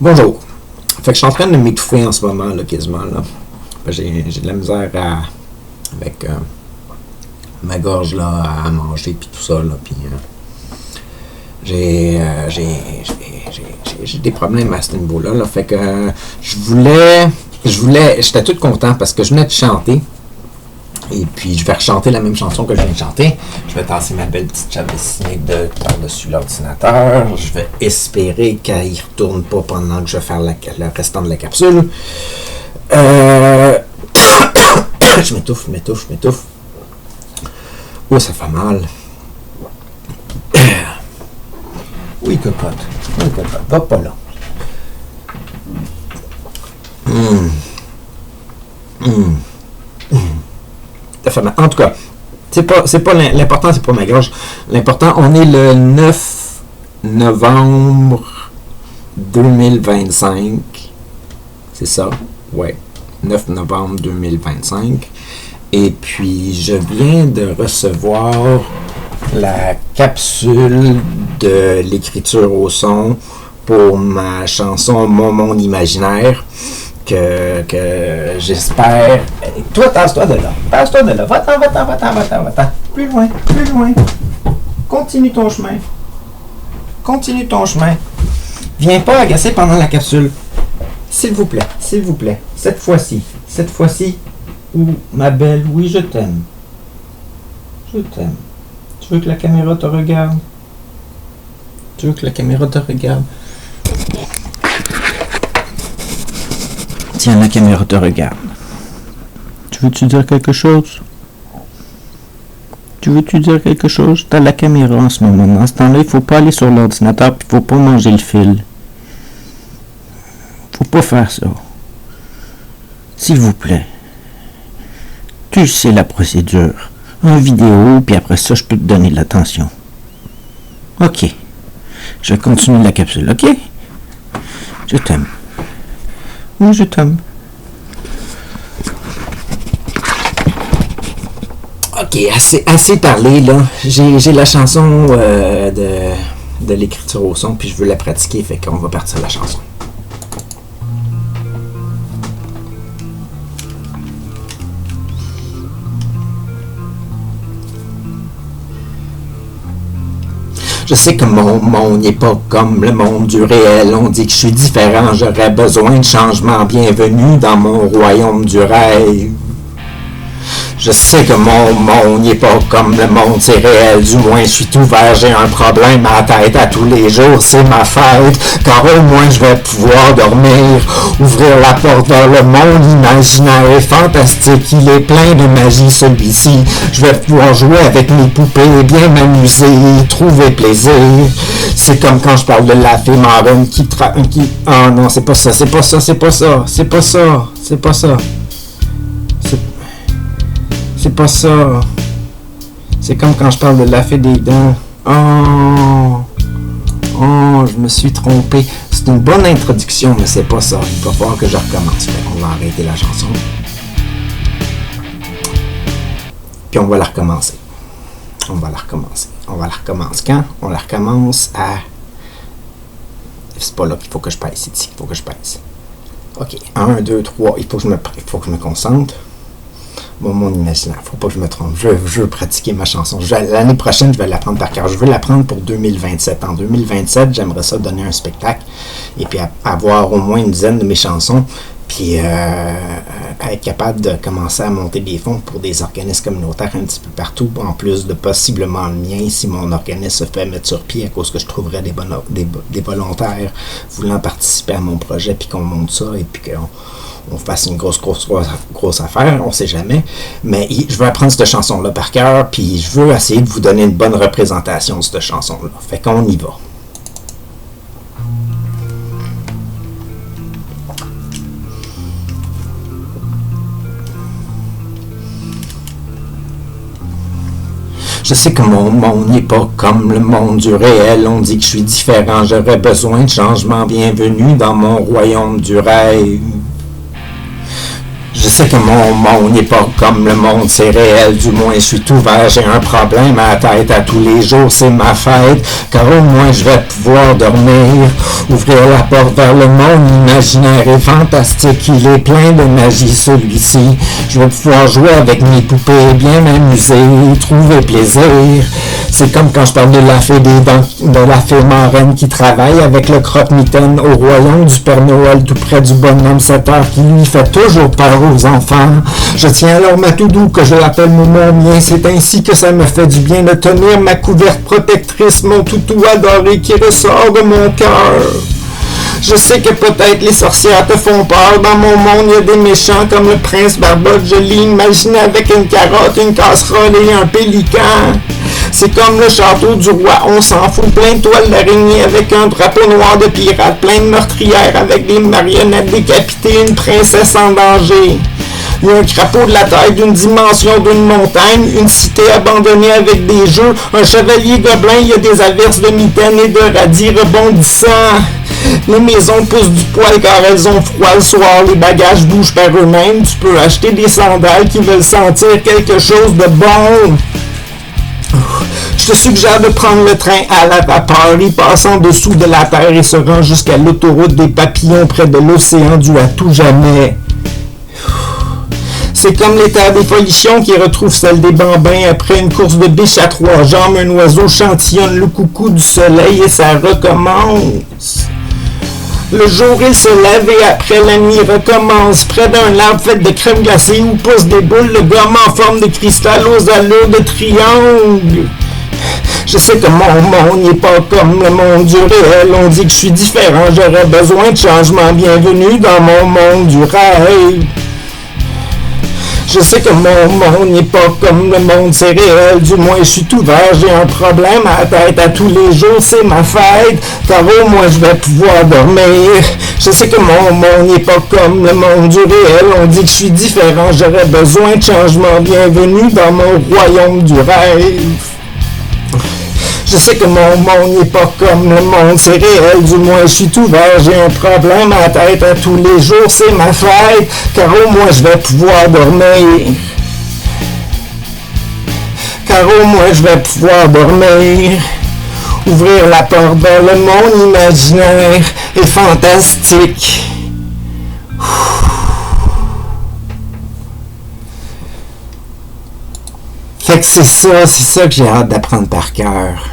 Bonjour. Fait que je suis en train de m'étouffer en ce moment, là, quasiment. Là. J'ai de la misère avec ma gorge là, à manger, puis tout ça. Là, puis, j'ai des problèmes à ce niveau-là. Là, fait que j'étais tout content parce que je venais de chanter. Et puis, je vais rechanter la même chanson que je viens de chanter. Je vais tasser ma belle petite chape dessinée par-dessus l'ordinateur. Je vais espérer qu'elle ne retourne pas pendant que je vais faire le restant de la capsule. Je m'étouffe. Oh, ça fait mal. Oui, cocotte. Va pas là. En tout cas, c'est pas l'important, c'est pas ma gorge. L'important, on est le 9 novembre 2025. C'est ça? Ouais. 9 novembre 2025. Et puis, je viens de recevoir la capsule de l'écriture au son pour ma chanson Mon Monde Imaginaire. Que j'espère. Toi, tasse-toi de là. Va-t'en. Plus loin. Continue ton chemin. Viens pas agacer pendant la capsule. S'il vous plaît. Cette fois-ci. Ma belle, oui, je t'aime. Tu veux que la caméra te regarde? Tiens, la caméra te regarde. Tu veux-tu dire quelque chose? T'as la caméra en ce moment. Dans ce temps-là, il faut pas aller sur l'ordinateur puis il faut pas manger le fil. Faut pas faire ça. S'il vous plaît. Tu sais la procédure. En vidéo, puis après ça, je peux te donner de l'attention. Ok. Je vais continuer la capsule, ok? Je t'aime. Oui, je t'aime. Ok, assez parlé, là. J'ai la chanson de l'écriture au son, puis je veux la pratiquer, fait qu'on va partir la chanson. Je sais que mon monde n'est pas comme le monde du réel. On dit que je suis différent, j'aurais besoin de changement. Bienvenue dans mon royaume du rêve. Je sais que mon monde n'est pas comme le monde, c'est réel. Du moins, je suis ouvert, j'ai un problème à la tête à tous les jours, c'est ma fête. Car au moins, je vais pouvoir dormir, ouvrir la porte vers le monde imaginaire et fantastique. Il est plein de magie, celui-ci. Je vais pouvoir jouer avec mes poupées, bien m'amuser, trouver plaisir. C'est comme quand je parle de la fée marronne qui... Oh non, c'est pas ça. C'est comme quand je parle de la fée des dents. Oh, je me suis trompé. C'est une bonne introduction, mais c'est pas ça. Il va falloir que je recommence. On va arrêter la chanson. Puis on va la recommencer. On la recommence quand? On la recommence à... C'est pas là qu'il faut que je pèse. C'est ici qu'il faut que je pèse. Ok, 1, 2, 3. Il faut que je me concentre. Mon imaginaire, faut pas que je me trompe. Je veux pratiquer ma chanson. L'année prochaine, je vais l'apprendre par cœur. Je veux l'apprendre pour 2027. En 2027, j'aimerais ça donner un spectacle et puis avoir au moins une dizaine de mes chansons, puis être capable de commencer à monter des fonds pour des organismes communautaires un petit peu partout, en plus de possiblement le mien, si mon organisme se fait mettre sur pied à cause que je trouverais des volontaires voulant participer à mon projet, puis qu'on monte ça, et puis qu'on fasse une grosse affaire, on sait jamais. Mais je veux apprendre cette chanson-là par cœur, puis je veux essayer de vous donner une bonne représentation de cette chanson-là. Fait qu'on y va. Je sais que mon monde n'est pas comme le monde du réel. On dit que je suis différent, j'aurais besoin de changement. Bienvenue dans mon royaume du rêve. Je sais que mon monde n'est pas comme le monde, c'est réel, du moins je suis ouvert, j'ai un problème à la tête, à tous les jours c'est ma fête, car au moins je vais pouvoir dormir, ouvrir la porte vers le monde imaginaire et fantastique, il est plein de magie celui-ci, je vais pouvoir jouer avec mes poupées, bien m'amuser, trouver plaisir, c'est comme quand je parle de la fée des dents, de la fée marraine qui travaille avec le croque-mitaine au royaume du Père Noël tout près du bonhomme 7 heures qui lui fait toujours peur aux enfants. Je tiens alors ma toudou que je l'appelle mon mien. C'est ainsi que ça me fait du bien de tenir ma couverte protectrice, mon toutou adoré qui ressort de mon cœur. Je sais que peut-être les sorcières te font peur. Dans mon monde, il y a des méchants comme le prince Barbotte. Je l'imagine avec une carotte, une casserole et un pélican. C'est comme le château du roi, on s'en fout, plein de toiles d'araignée avec un drapeau noir de pirate, plein de meurtrières avec des marionnettes décapitées, une princesse en danger. Il y a un crapaud de la taille d'une dimension d'une montagne, une cité abandonnée avec des jeux, un chevalier gobelin, il y a des averses de mitaines et de radis rebondissants. Les maisons poussent du poil car elles ont froid le soir, les bagages bougent par eux-mêmes, tu peux acheter des sandales qui veulent sentir quelque chose de bon. Je te suggère de prendre le train à la vapeur, y passe en dessous de la terre et se rend jusqu'à l'autoroute des papillons près de l'océan du à tout jamais. C'est comme les terres des folichons qui retrouvent celle des bambins après une course de biche à 3 jambes, un oiseau chantillonne le coucou du soleil et ça recommence. Le jour il se lève et après la nuit recommence. Près d'un arbre fait de crème glacée où poussent des boules de gomme en forme de cristal aux allures de triangle. Je sais que mon monde n'est pas comme le monde du réel. On dit que je suis différent, j'aurais besoin de changement. Bienvenue dans mon monde du rêve. Je sais que mon monde n'est pas comme le monde, c'est réel, du moins je suis ouvert, j'ai un problème à la tête à tous les jours, c'est ma fête, car au moins je vais pouvoir dormir. Je sais que mon monde n'est pas comme le monde du réel, on dit que je suis différent, j'aurais besoin de changement, bienvenue dans mon royaume du rêve. Je sais que mon monde n'est pas comme le monde, c'est réel, du moins je suis ouvert, j'ai un problème à la tête à tous les jours, c'est ma fête, car au moins je vais pouvoir dormir. Car au moins je vais pouvoir dormir. Ouvrir la porte vers le monde imaginaire et fantastique. Fait que c'est ça que j'ai hâte d'apprendre par cœur.